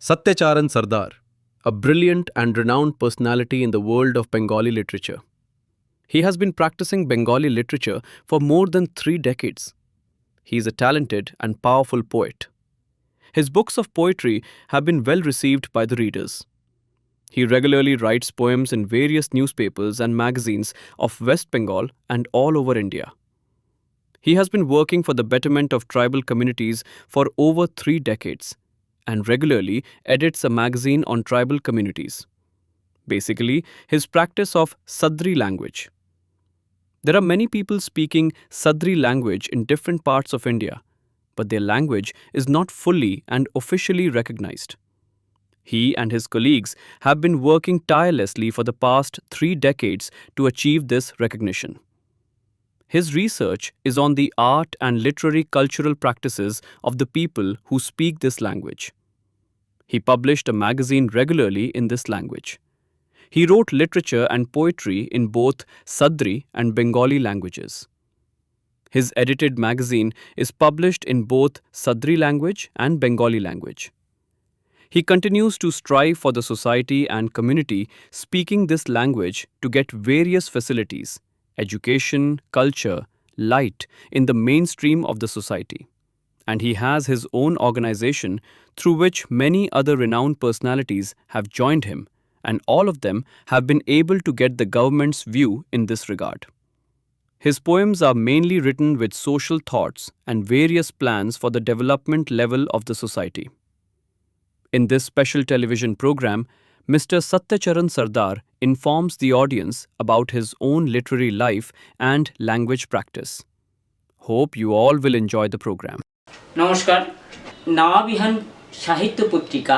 Satyacharan Sardar, a brilliant and renowned personality in the world of Bengali literature. He has been practicing Bengali literature for more than 3 decades. He is a talented and powerful poet. His books of poetry have been well received by the readers. He regularly writes poems in various newspapers and magazines of West Bengal and all over India. He has been working for the betterment of tribal communities for over 3 decades and regularly edits a magazine on tribal communities. Basically, his practice of Sadri language. There are many people speaking Sadri language in different parts of India, but their language is not fully and officially recognized. He and his colleagues have been working tirelessly for the past 3 decades to achieve this recognition. His research is on the art and literary cultural practices of the people who speak this language. He published a magazine regularly in this language. He wrote literature and poetry in both Sadri and Bengali languages. His edited magazine is published in both Sadri language and Bengali language. He continues to strive for the society and community speaking this language to get various facilities, education, culture, light in the mainstream of the society. And he has his own organization through which many other renowned personalities have joined him, and all of them have been able to get the government's view in this regard. His poems are mainly written with social thoughts and various plans for the development level of the society. In this special television program, Mr. Satyacharan Sardar informs the audience about his own literary life and language practice. Hope you all will enjoy the program. নমস্কার। নাওয়া বিহান সাহিত্য পত্রিকা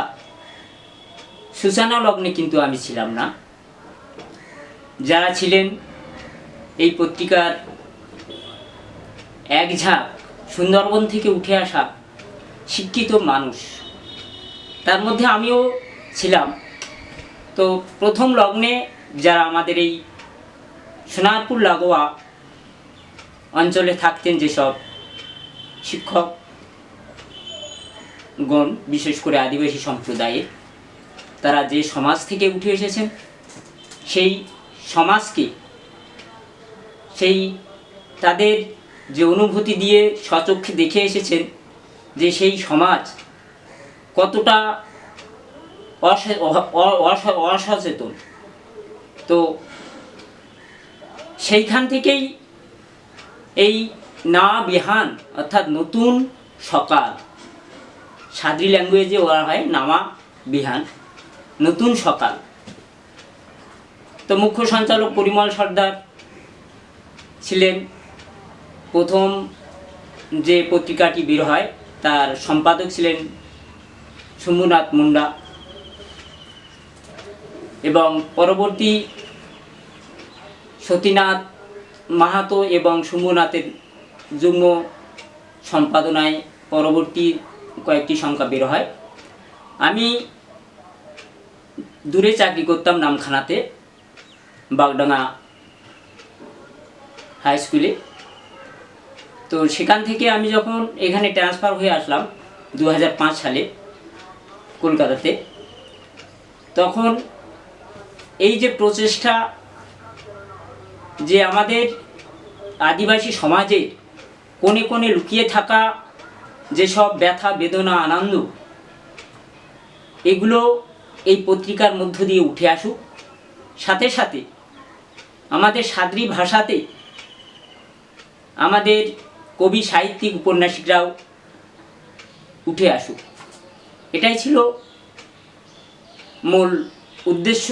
সূচনা লগ্নে কিন্তু আমি ছিলাম না। যারা ছিলেন এই পত্রিকার এক ঝাঁক সুন্দরবন থেকে উঠে আসা শিক্ষিত মানুষ, তার মধ্যে আমিও ছিলাম। তো প্রথম লগ্নে যারা আমাদের এই সোনারপুর লাগোয়া অঞ্চলে থাকতেন যেসব শিক্ষকগণ, বিশেষ করে আদিবাসী সম্প্রদায়ের, তারা যে সমাজ থেকে উঠে এসেছেন সেই সমাজকে, সেই তাদের যে অনুভূতি দিয়ে স্বচক্ষে দেখে এসেছেন যে সেই সমাজ কতটা অসচেতন, তো সেইখান থেকেই এই না বিহান অর্থাৎ নতুন সকাল, সাদ্রি ল্যাঙ্গুয়েজে বলা হয় নামা বিহান, নতুন সকাল। তো মুখ্য সঞ্চালক পরিমল সর্দার ছিলেন। প্রথম যে পত্রিকাটি বের হয় তার সম্পাদক ছিলেন শম্ভুনাথ মুন্ডা, এবং পরবর্তী সতীনাথ মাহাতো এবং শম্ভুনাথের যুগ্ম সম্পাদনায় পরবর্তী কয়েকটি সংখ্যা বের হয়। আমি দূরে চাকরি করতাম নামখানাতে, বাগডাঙ্গা হাই স্কুলে। তো সেখান থেকে আমি যখন এখানে ট্রান্সফার হয়ে আসলাম 2005 সালে কলকাতাতে, তখন এই যে প্রচেষ্টা যে আমাদের আদিবাসী সমাজে কোণে কোণে লুকিয়ে থাকা যেসব ব্যথা বেদনা আনন্দ, এগুলো এই পত্রিকার মধ্য দিয়ে উঠে আসুক, সাথে সাথে আমাদের সাদ্রি ভাষাতে আমাদের কবি সাহিত্যিক উপন্যাসিকরাও উঠে আসুক, এটাই ছিল মূল উদ্দেশ্য।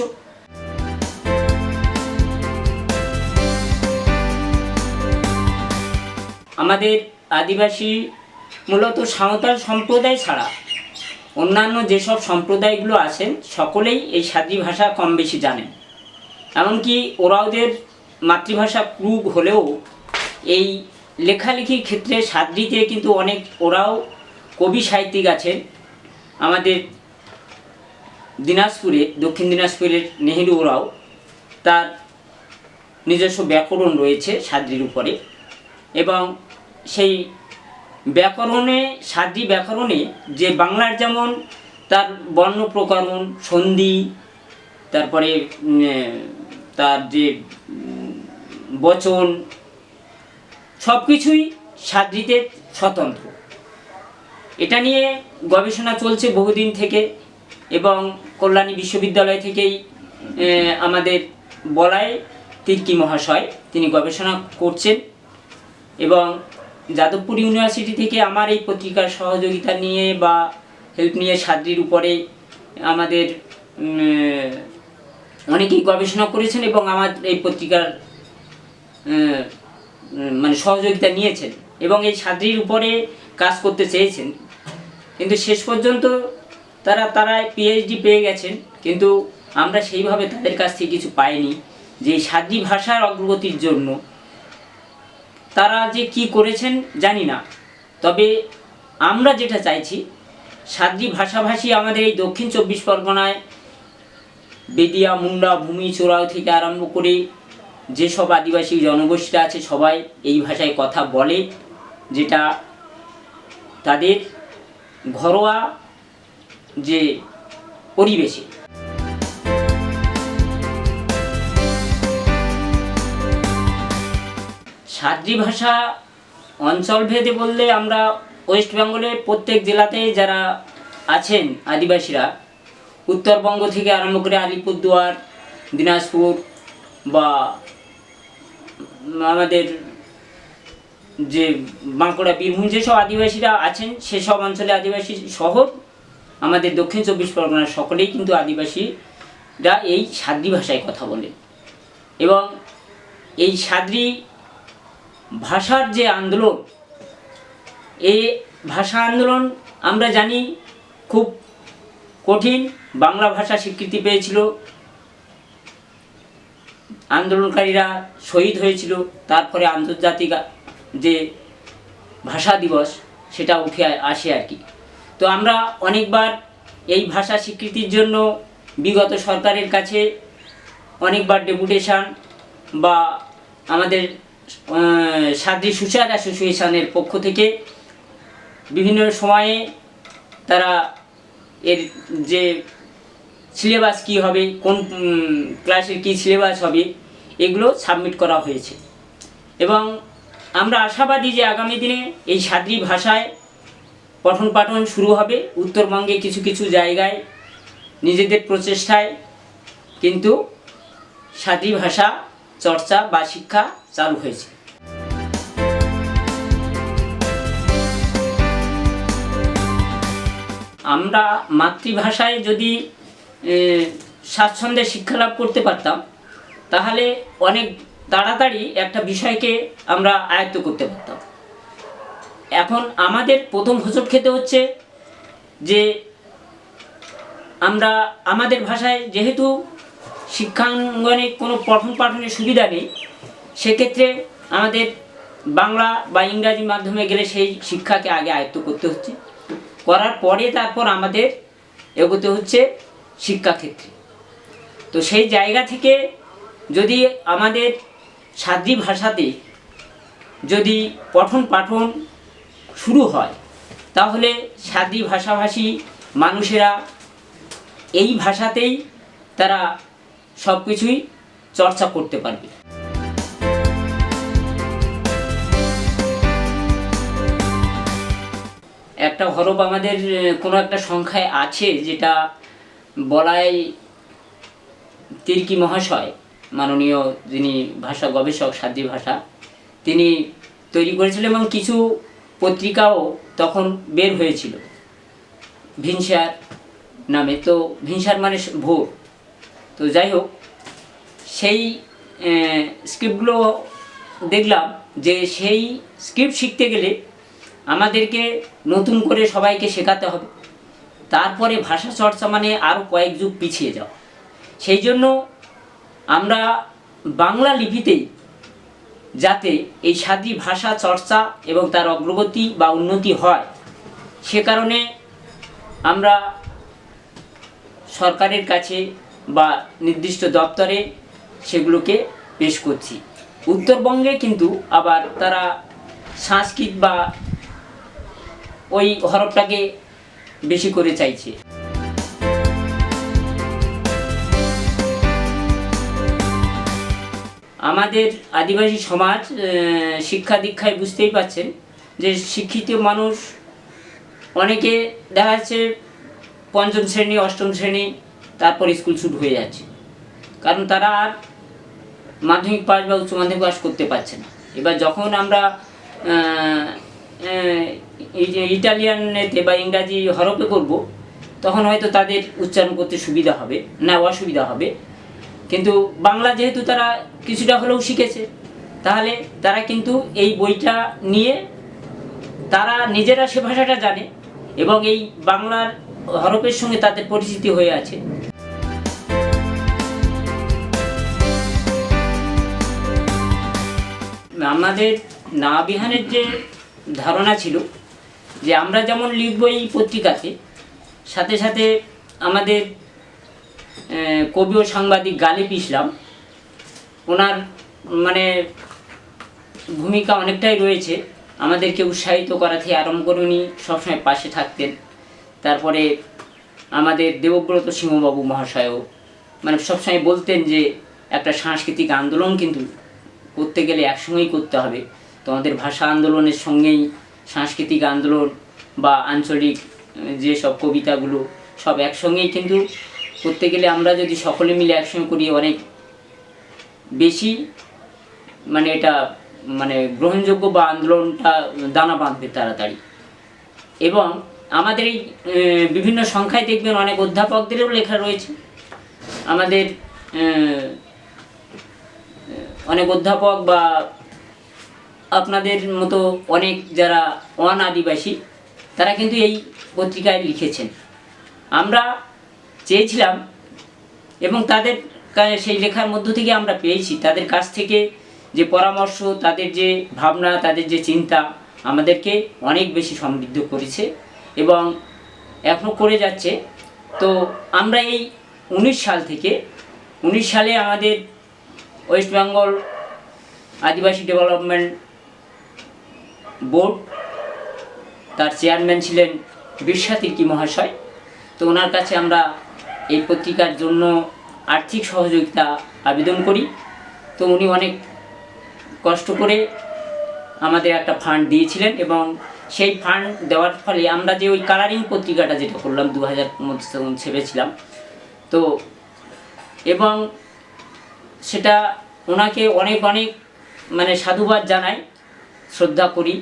আমাদের আদিবাসী মূলত সাঁওতাল সম্প্রদায় ছাড়া অন্যান্য যেসব সম্প্রদায়গুলো আছেন সকলেই এই সাদ্রি ভাষা কম বেশি জানেন। এমনকি ওরা ওদের মাতৃভাষা ক্রুগ হলেও এই লেখালেখির ক্ষেত্রে সাদ্রিতে কিন্তু অনেক ওরাও কবি সাহিত্যিক আছেন। আমাদের দিনাজপুরে, দক্ষিণ দিনাজপুরের নেহেরু ওরাও, তার নিজস্ব ব্যাকরণ রয়েছে সাদ্রির উপরে, এবং সেই ব্যাকরণে, সাদ্রি ব্যাকরণে যে বাংলার যেমন তার বর্ণ প্রকরণ, সন্ধি, তারপরে তার যে বচন, সব কিছুই সাদ্রিতে স্বতন্ত্র। এটা নিয়ে গবেষণা চলছে বহুদিন থেকে, এবং কল্যাণী বিশ্ববিদ্যালয় থেকেই আমাদের বলায় তির্কি মহাশয় তিনি গবেষণা করছেন, এবং যাদবপুর ইউনিভার্সিটি থেকে আমার এই পত্রিকার সহযোগিতা নিয়ে বা হেল্প নিয়ে সাদ্রির উপরে আমাদের অনেকেই গবেষণা করেছেন এবং আমার এই পত্রিকার মানে সহযোগিতা নিয়েছেন এবং এই সাদ্রির উপরে কাজ করতে চেয়েছেন, কিন্তু শেষ পর্যন্ত তারা পিএইচডি পেয়ে গেছেন, কিন্তু আমরা সেইভাবে তাদের কাছ থেকে কিছু পাইনি যে সাদ্রি ভাষার অগ্রগতির জন্য তারা যে কি করেছেন জানি না। তবে আমরা যেটা চাইছি, সাদ্রি ভাষাভাষী আমাদের এই দক্ষিণ 24 পরগনায় বেদিয়া, মুন্ডা, ভূমি, চোরাও থেকে আরম্ভ করে যেসব আদিবাসী জনগোষ্ঠীরা আছে সবাই এই ভাষায় কথা বলে, যেটা তাদের ঘরোয়া যে পরিবেশে। সাদ্রি ভাষা অঞ্চলভেদে বললে আমরা ওয়েস্ট বেঙ্গলের প্রত্যেক জেলাতে যারা আছেন আদিবাসীরা, উত্তরবঙ্গ থেকে আরম্ভ করে আলিপুরদুয়ার, দিনাজপুর বা আমাদের যে বাঁকুড়া, বীরভূম যেসব আদিবাসীরা আছেন সেসব অঞ্চলে আদিবাসী শহর আমাদের দক্ষিণ 24 পরগনার সকলেই কিন্তু আদিবাসীরা এই সাদ্রি ভাষায় কথা বলে। এবং এই সাদ্রি ভাষার যে আন্দোলন, এই ভাষা আন্দোলন আমরা জানি খুব কঠিন। বাংলা ভাষা স্বীকৃতি পেয়েছিল, আন্দোলনকারীরা শহীদ হয়েছিল, তারপরে আন্তর্জাতিক যে ভাষা দিবস সেটা উঠে আসে আর কি। তো আমরা অনেকবার এই ভাষা স্বীকৃতির জন্য বিগত সরকারের কাছে অনেকবার ডেপুটেশন বা আমাদের সাদ্রি সোশ্যাল অ্যাসোসিয়েশনের পক্ষ থেকে বিভিন্ন সময়ে তারা এর যে সিলেবাস কী হবে, কোন ক্লাসের কী সিলেবাস হবে, এগুলো সাবমিট করা হয়েছে। এবং আমরা আশাবাদী যে আগামী দিনে এই সাদ্রি ভাষায় পঠন পাঠন শুরু হবে উত্তরবঙ্গে কিছু কিছু জায়গায় নিজেদের প্রচেষ্টায়, কিন্তু সাদ্রি ভাষা চর্চা বা শিক্ষা চালু হয়েছে। আমরা মাতৃভাষায় যদি স্বাচ্ছন্দ্যে শিক্ষালাভ করতে পারতাম তাহলে অনেক তাড়াতাড়ি একটা বিষয়কে আমরা আয়ত্ত করতে পারতাম। এখন আমাদের প্রথম হোঁচট খেতে হচ্ছে যে আমরা আমাদের ভাষায় যেহেতু শিক্ষাঙ্গনে কোনো পঠন পাঠনের সুবিধা নেই, সেক্ষেত্রে আমাদের বাংলা বা ইংরাজি মাধ্যমে গেলে সেই শিক্ষাকে আগে আয়ত্ত করতে হচ্ছে, করার পরে তারপর আমাদের এগোতে হচ্ছে শিক্ষাক্ষেত্রে। তো সেই জায়গা থেকে যদি আমাদের সাদ্রি ভাষাতে যদি পঠন পাঠন শুরু হয় তাহলে সাদ্রি ভাষাভাষী মানুষেরা এই ভাষাতেই তারা সব কিছুই চর্চা করতে পারবে। একটা হরফ আমাদের কোনো একটা সংখ্যায় আছে যেটা বলাই তির্কি মহাশয়, মাননীয় যিনি ভাষা গবেষক সাদ্রি ভাষা, তিনি তৈরি করেছিলেন এবং কিছু পত্রিকাও তখন বের হয়েছিল ভিনসার নামে। তো ভিনসার মানে ভোর। তো যাই হোক, সেই স্ক্রিপ্টগুলো দেখলাম যে সেই স্ক্রিপ্ট শিখতে গেলে আমাদেরকে নতুন করে সবাইকে শেখাতে হবে, তারপরে ভাষা চর্চা মানে আরও কয়েক যুগ পিছিয়ে যাওয়া। সেই জন্য আমরা বাংলা লিপিতেই যাতে এই সাদ্রি ভাষা চর্চা এবং তার অগ্রগতি বা উন্নতি হয়, সে কারণে আমরা সরকারের কাছে বা নির্দিষ্ট দপ্তরে সেগুলোকে পেশ করছি। উত্তরবঙ্গে কিন্তু আবার তারা সংস্কৃত বা ওই হরফটাকে বেশি করে চাইছে। আমাদের আদিবাসী সমাজ শিক্ষা দীক্ষায় বুঝতেই পাচ্ছেন যে শিক্ষিত মানুষ অনেকে দেখা যাচ্ছে পঞ্চম শ্রেণী অষ্টম শ্রেণী তারপর স্কুল ছুট হয়ে যাচ্ছে, কারণ তারা আর মাধ্যমিক পাস বা উচ্চ মাধ্যমিক পাস করতে পারছে না। এবার যখন আমরা ইটালিয়ানেতে বা ইংরাজি হরফে করব, তখন হয়তো তাদের উচ্চারণ করতে সুবিধা হবে না অসুবিধা হবে, কিন্তু বাংলা যেহেতু তারা কিছুটা হলেও শিখেছে, তাহলে তারা কিন্তু এই বইটা নিয়ে তারা নিজেরা সে ভাষাটা জানে এবং এই বাংলার হরফের সঙ্গে তাদের পরিচিতি হয়ে আছে। আমাদের নাবিহানের যে ধারণা ছিল যে আমরা যেমন লিখব এই পত্রিকাতে, সাথে সাথে আমাদের কবি ও সাংবাদিক গালিব ইসলাম, ওনার মানে ভূমিকা অনেকটাই রয়েছে আমাদেরকে উৎসাহিত করা থেকে আরম্ভ করে উনি সবসময় পাশে থাকতেন। তারপরে আমাদের দেবব্রত সিংহবাবু মহাশয়ও মানে সবসময় বলতেন যে একটা সাংস্কৃতিক আন্দোলন কিন্তু করতে গেলে একসঙ্গেই করতে হবে, তোমাদের ভাষা আন্দোলনের সঙ্গেই সাংস্কৃতিক আন্দোলন বা আঞ্চলিক যেসব কবিতাগুলো সব একসঙ্গেই কিন্তু করতে গেলে আমরা যদি সকলে মিলে একসঙ্গে করি অনেক বেশি মানে এটা মানে গ্রহণযোগ্য বা আন্দোলনটা দানা বাঁধবে তাড়াতাড়ি। এবং আমাদের এই বিভিন্ন সংখ্যায় দেখবেন অনেক অধ্যাপকদেরও লেখা রয়েছে, আমাদের অনেক অধ্যাপক বা আপনাদের মতো অনেক যারা আদিবাসী তারা কিন্তু এই পত্রিকায় লিখেছেন। আমরা চেয়েছিলাম এবং তাদের সেই লেখার মধ্য থেকে আমরা পেয়েছি তাদের কাছ থেকে যে পরামর্শ, তাদের যে ভাবনা, তাদের যে চিন্তা আমাদেরকে অনেক বেশি সমৃদ্ধ করেছে এবং এখনও করে যাচ্ছে। তো আমরা এই 19 সালে আমাদের ওয়েস্ট বেঙ্গল আদিবাসী ডেভেলপমেন্ট বোর্ড, তার চেয়ারম্যান ছিলেন বিরসা তির্কি মহাশয়। তো ওনার কাছে আমরা এই পত্রিকার জন্য আর্থিক সহযোগিতা আবেদন করি। তো উনি অনেক কষ্ট করে আমাদের একটা ফান্ড দিয়েছিলেন এবং সেই ফান্ড দেওয়ার ফলে আমরা যে ওই কালারিং পত্রিকাটা যেটা করলাম 2000 মধ্যে ছেপেছিলাম, তো এবং সেটা ওনাকে অনেক অনেক মানে সাধুবাদ জানাই, শ্রদ্ধা করি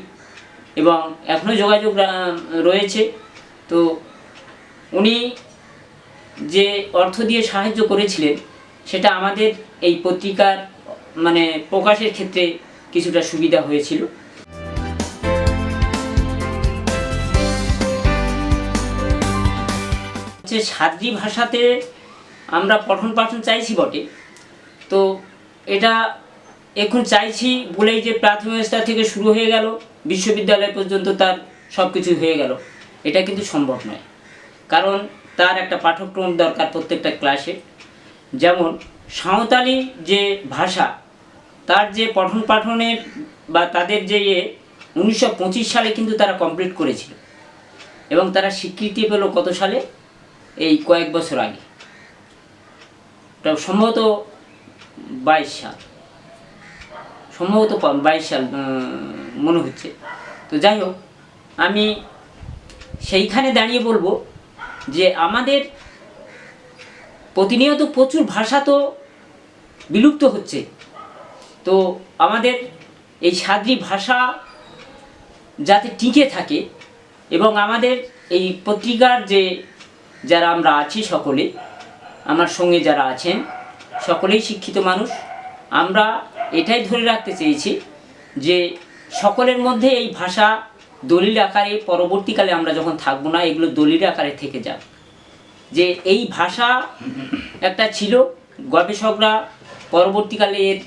এবং এখনও যোগাযোগ রয়েছে। তো উনি যে অর্থ দিয়ে সাহায্য করেছিলেন সেটা আমাদের এই পত্রিকার মানে প্রকাশের ক্ষেত্রে কিছুটা সুবিধা হয়েছিল। যে সাদ্রি ভাষাতে আমরা পঠন পাঠন চাইছি বটে, তো এটা এখন চাইছি বলেই যে প্রাথমিক স্তর থেকে শুরু হয়ে গেল বিশ্ববিদ্যালয় পর্যন্ত তার সব কিছু হয়ে গেল, এটা কিন্তু সম্ভব নয়। কারণ তার একটা পাঠ্যক্রম দরকার প্রত্যেকটা ক্লাসে। যেমন সাঁওতালি যে ভাষা, তার যে পঠন পাঠনের বা তাদের যে 1925 সালে কিন্তু তারা কমপ্লিট করেছিল এবং তারা স্বীকৃতি পেল কত সালে, এই কয়েক বছর আগে, সম্ভবত 22 সাল, সম্ভবত 22 সাল মনে হচ্ছে। তো যাই হোক, আমি সেইখানে দাঁড়িয়ে বলবো যে আমাদের প্রতিনিয়ত প্রচুর ভাষা তো বিলুপ্ত হচ্ছে। তো আমাদের এই সাদ্রি ভাষা যাতে টিকে থাকে এবং আমাদের এই পত্রিকার যে যারা আমরা আছি সকলে, আমার সঙ্গে যারা আছেন সকলেই শিক্ষিত মানুষ, আমরা এটাই ধরে রাখতে চেয়েছি যে সকলের মধ্যে এই ভাষা দলিল আকারে পরবর্তীকালে আমরা যখন থাকবো না, এগুলো দলিল আকারে থেকে যাক। যে এই ভাষা একটা ছিল, গবেষকরা পরবর্তীকালে এর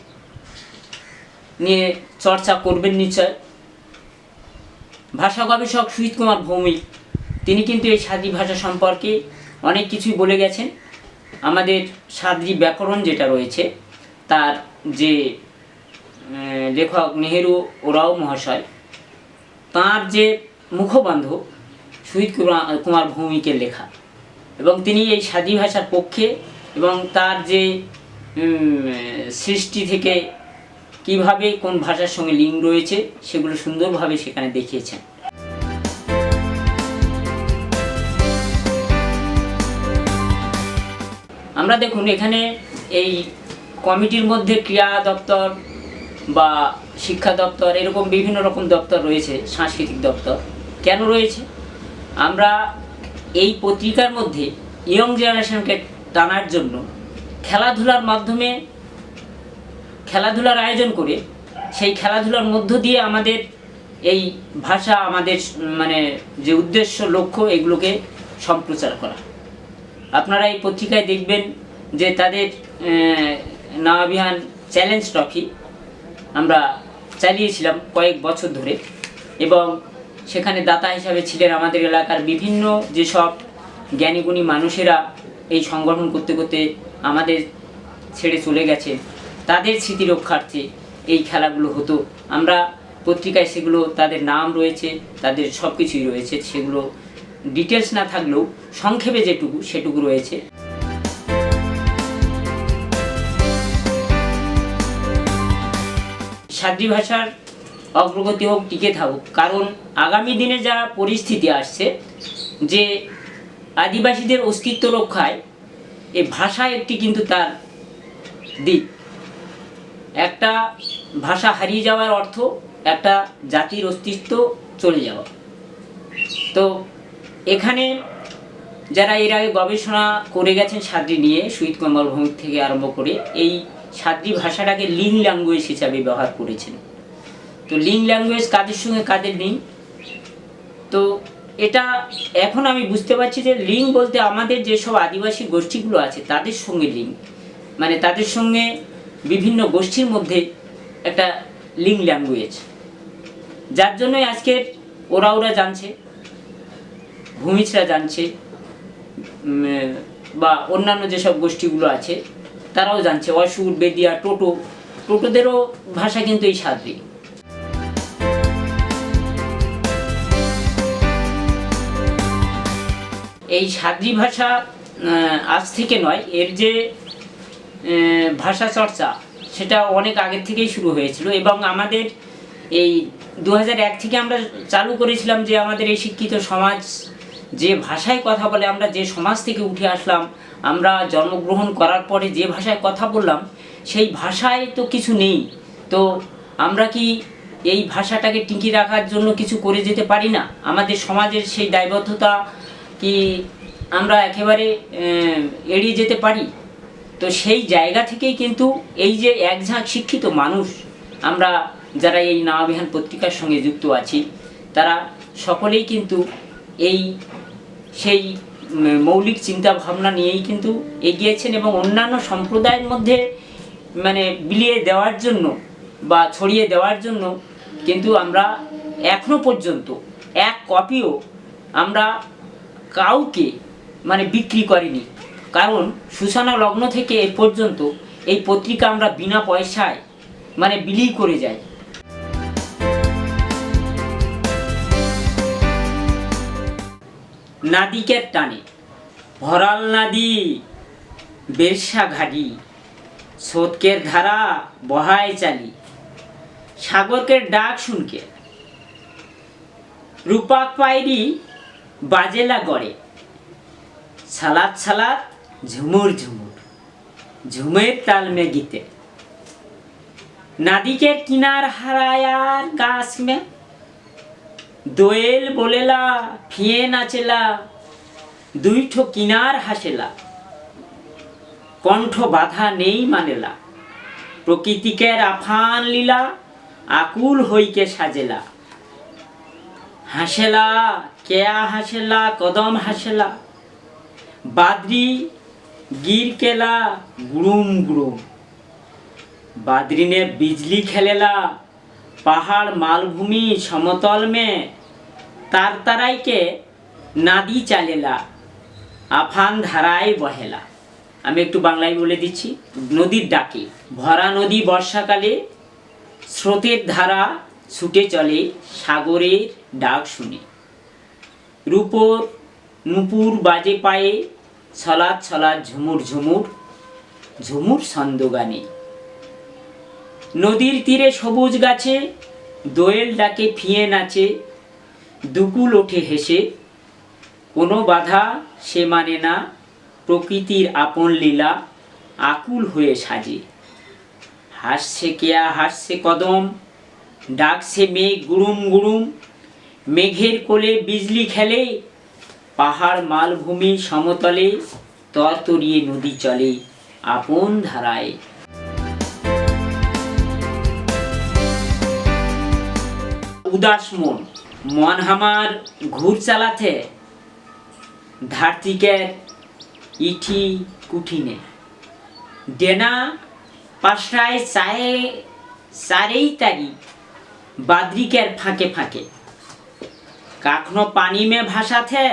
নিয়ে চর্চা করবেন নিশ্চয়। ভাষা গবেষক সুজিত কুমার ভৌমিক তিনি কিন্তু এই সাদ্রি ভাষা সম্পর্কে অনেক কিছুই বলে গেছেন। আমাদের সাদ্রি ব্যাকরণ যেটা রয়েছে তার যে লেখক নেহেরু ওরাও মহাশয়, তাঁর যে মুখবন্ধ সুজিত কুমার ভৌমিকের লেখা, এবং তিনি এই সাদ্রি ভাষার পক্ষে এবং তার যে সৃষ্টি থেকে কিভাবে কোন ভাষার সঙ্গে লিঙ্ক রয়েছে সেগুলো সুন্দরভাবে সেখানে দেখিয়েছেন। আমরা দেখুন এখানে এই কমিটির মধ্যে ক্রীড়া দপ্তর বা শিক্ষা দপ্তর এরকম বিভিন্ন রকম দপ্তর রয়েছে, সাংস্কৃতিক দপ্তর কেন রয়েছে? আমরা এই পত্রিকার মধ্যে ইয়ং জেনারেশনকে টানার জন্য খেলাধুলার মাধ্যমে খেলাধুলার আয়োজন করে সেই খেলাধুলার মধ্য দিয়ে আমাদের এই ভাষা, আমাদের মানে যে উদ্দেশ্য লক্ষ্য এগুলোকে সম্প্রচার করা। আপনারা এই পত্রিকায় দেখবেন যে তাদের নবাবিহান চ্যালেঞ্জ ট্রফি আমরা চালিয়েছিলাম কয়েক বছর ধরে, এবং সেখানে দাতা হিসাবে ছিলেন আমাদের এলাকার বিভিন্ন যেসব জ্ঞানীগুণী মানুষেরা এই সংগঠন করতে করতে আমাদের ছেড়ে চলে গেছে, তাদের স্মৃতি রক্ষার্থে এই খেলাগুলো হতো। আমরা পত্রিকায় সেগুলো তাদের নাম রয়েছে, তাদের সব কিছুই রয়েছে, সেগুলো ডিটেলস না থাকলেও সংক্ষেপে যেটুকু সেটুকু রয়েছে। সাদ্রি ভাষার অগ্রগতি হোক, টিকে থাকুক, কারণ আগামী দিনে যা পরিস্থিতি আসছে যে আদিবাসীদের অস্তিত্ব রক্ষায় এই ভাষা একটি কিন্তু তার দিক। একটা ভাষা হারিয়ে যাওয়ার অর্থ একটা জাতির অস্তিত্ব চলে যাওয়া। তো এখানে যারা এর আগে গবেষণা করে গেছেন সাদ্রি নিয়ে, শহীদ কমল ভৌমিক থেকে আরম্ভ করে, এই সাদ্রি ভাষাটাকে লিঙ্ক ল্যাঙ্গুয়েজ হিসাবে ব্যবহার করেছেন। তো লিঙ্ক ল্যাঙ্গুয়েজ কাদের সঙ্গে কাদের লিঙ্ক, তো এটা এখন আমি বুঝতে পারছি যে লিঙ্ক বলতে আমাদের যেসব আদিবাসী গোষ্ঠীগুলো আছে তাদের সঙ্গে লিঙ্ক, মানে তাদের সঙ্গে বিভিন্ন গোষ্ঠীর মধ্যে একটা লিঙ্ক ল্যাঙ্গুয়েজ, যার জন্যই আজকের ওরা জানছে, ভূমিজরা জানছে, বা অন্যান্য যেসব গোষ্ঠীগুলো আছে তারাও জানছে। অসুর, বেদিয়া, টোটোদেরও ভাষা কিন্তু এই সাদ্রি। এই সাদ্রি ভাষা আজ থেকে নয়, এর যে ভাষা চর্চা সেটা অনেক আগের থেকেই শুরু হয়েছিল, এবং আমাদের এই 2001 থেকে আমরা চালু করেছিলাম যে আমাদের এই শিক্ষিত সমাজ যে ভাষায় কথা বলে, আমরা যে সমাজ থেকে উঠে আসলাম, আমরা জন্মগ্রহণ করার পরে যে ভাষায় কথা বললাম সেই ভাষায় তো কিছু নেই। তো আমরা কি এই ভাষাটাকে টিকিয়ে রাখার জন্য কিছু করে যেতে পারি না? আমাদের সমাজের সেই দায়বদ্ধতা কি আমরা একেবারে এড়িয়ে যেতে পারি? তো সেই জায়গা থেকেই কিন্তু এই যে একঝাঁক শিক্ষিত মানুষ আমরা যারা এই নবাবিহান পত্রিকার সঙ্গে যুক্ত আছি, তারা সকলেই কিন্তু সেই মৌলিক চিন্তা ভাবনা নিয়েই কিন্তু এগিয়েছেন, এবং অন্যান্য সম্প্রদায়ের মধ্যে মানে বিলিয়ে দেওয়ার জন্য বা ছড়িয়ে দেওয়ার জন্য কিন্তু আমরা এখনো পর্যন্ত এক কপিও আমরা কাউকে মানে বিক্রি করিনি। কারণ সূচনা লগ্ন থেকে এ পর্যন্ত এই পত্রিকা আমরা বিনা পয়সায় মানে বিলি করে যাই। নাদিকের টানে ভরাল নাদি বেরসা ঘাটি, স্রোতকের ধারা বহায় চালি, সাগরকের ডাক শুনকে রূপাক পায়রি বাজেলা গড়ে, ছালাত ছালাত ঝুমুর ঝুমুর ঝুমের তাল মে গীতে, নাদিকের কিনার হারায়ার গাছ মে দোয়েল বলেলা ফিয়ে নাচেলা, দুইঠো কিনার হাসেলা, কণ্ঠ বাধা নেই মানেলা, প্রকৃতিকের আফান লীলা আকুল হইকে সাজেলা, হাসেলা কেয়া হাসেলা কদম হাসেলা, বাদরি গির কেলা গুড়ুম গুড়ুম, বাদরিনে বিজলি খেলেলা, পাহাড় মালভূমি সমতল মে তার তারাইকে নাদি চালেলা, আফান ধারায় বহেলা। আমি একটু বাংলায় বলে দিচ্ছি। নদীর ডাকে ভরা নদী বর্ষাকালে, স্রোতের ধারা ছুটে চলে সাগরের ডাক শুনে, রূপোর নুপুর বাজে পায়ে, ছলাৎ ছলাৎ ঝুমুর ঝুমুর ঝুমুর ছন্দ গানে। নদীর তীরে সবুজ গাছে দোয়েল ডাকে ফিয়ে নাচে, দুকুল ওঠে হেসে, কোনো বাধা সে মানে না, প্রকৃতির আপন লীলা আকুল হয়ে সাজে। হাসছে কেয়া হাসছে কদম, ডাকছে মেঘ গুড়ুম গুড়ুম, মেঘের কোলে বিজলি খেলে, পাহাড় মালভূমি সমতলে তরতরিয়ে নদী চলে আপন ধারায়। উদাস মন, মন হামার ঘুর চালাতে, ধার্তিকের ইঠি কুঠিনে, ডেনা পাশায় চায়ে চারেই তারি, বাদ্রিকের ফাঁকে ফাঁকে, কাখনো পানি মে ভাসাতে,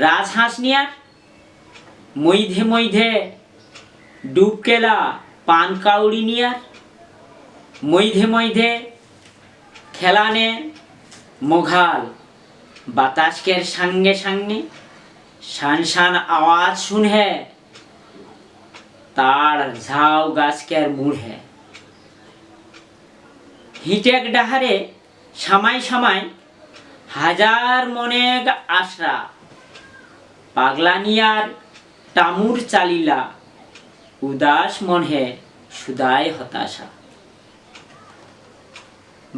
রাজহাঁস নিয়ার, মৈধে মৈধে ডুবকেলা পান কাউড়ি নিয়ার, মৈধে মৈধে খেলানে মঘাল, বাতাসকের সঙ্গে সঙ্গে শান শান আওয়াজ শুনে, তার ঝাউ গাছকের মুড়ে, হিটেক ডাহারে সামাই সামাই হাজার মনেক আশরা, পাগলানিয়ার টামুর চালিলা, উদাস মনে সুদায় হতাশা।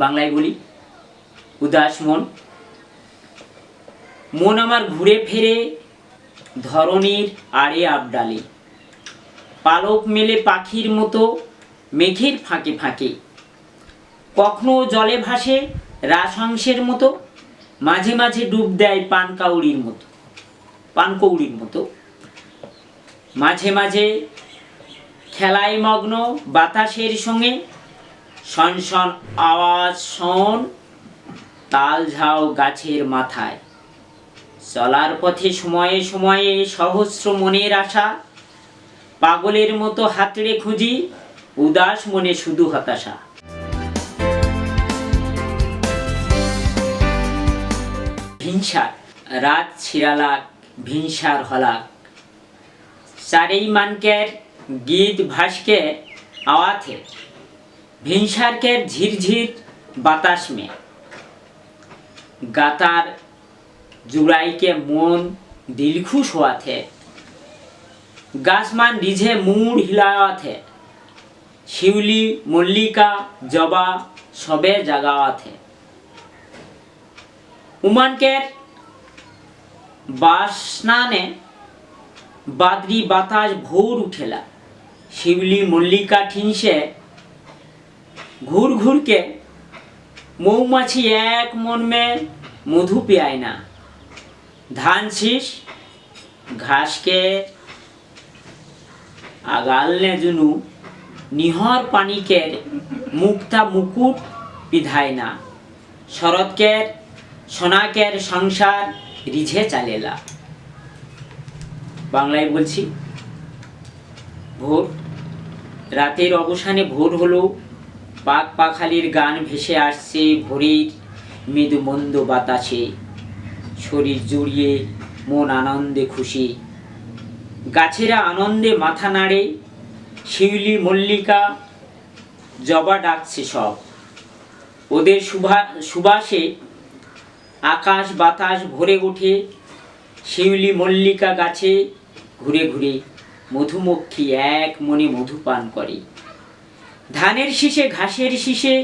বাংলায় বলি, উদাস মন, মন আমার ঘুরে ফেরে ধরণীর আড়ে আবডালে, পালক মেলে পাখির মতো মেঘের ফাঁকে ফাঁকে, কখনো জলে ভাসে রাজহংসের মতো, মাঝে মাঝে ডুব দেয় পানকৌড়ির মতো, মাঝে মাঝে খেলায় মগ্ন বাতাসের সঙ্গে, শন শন আওয়াজ শোন তাল ঝাউ গাছের মাথায়, চলার পথে সময়ে সময়ে সহস্র মনের আশা, পাগলের মতো হাতড়ে খুঁজি, উদাস মনে শুধু হতাশা। ভিনসার, রাত ছিড়ালাক ভিনসার হলাক, চারেই মানকের গীত ভাসকে আওয়াথে, ভিনসারকের ঝিরঝির বাতাস মে, গাতার জুড়াইকে মন দিলখুশ হওয়াথে, গাছমান রিঝে মুড় হিলাওয়াথে, শিউলি মল্লিকা জবা সবে জাগাওয়াথে, উমানকের বাসনানে বাদরি বাতাস ভোর উঠেলা, শিউলি মল্লিকা ঠিনসে ঘুর ঘুরকে, মৌমাছি এক মন মে মধু পেয়ায় না, ধান শীষ ঘাসকে আগালনে জুনু, নিহর পানিকের মুক্তা মুকুট পিধায় না, শরৎকের সোনাকের সংসার রিঝে চালেলা। বাংলায় বলছি, ভোর, রাতের অবসানে ভোর হলো, পাক পাখালির গান ভেসে আসছে ভোরের মৃদু মন্দ বাতাসে, শরীর জুড়িয়ে মন আনন্দে খুশি, গাছেরা আনন্দে মাথা নাড়ে, শিউলি মল্লিকা জবা ডাকছে সব, ওদের সুবাসে আকাশ বাতাস ভরে ওঠে, শিউলি মল্লিকা গাছে ঘুরে ঘুরে মধুমক্ষী এক মনে মধু পান করে, ধানের শীষে ঘাসের শীষে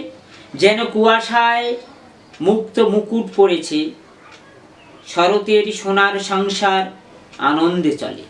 যেন কুয়াশায় মুক্ত মুকুট পড়েছে, শরতের সোনার সংসার আনন্দে চলে।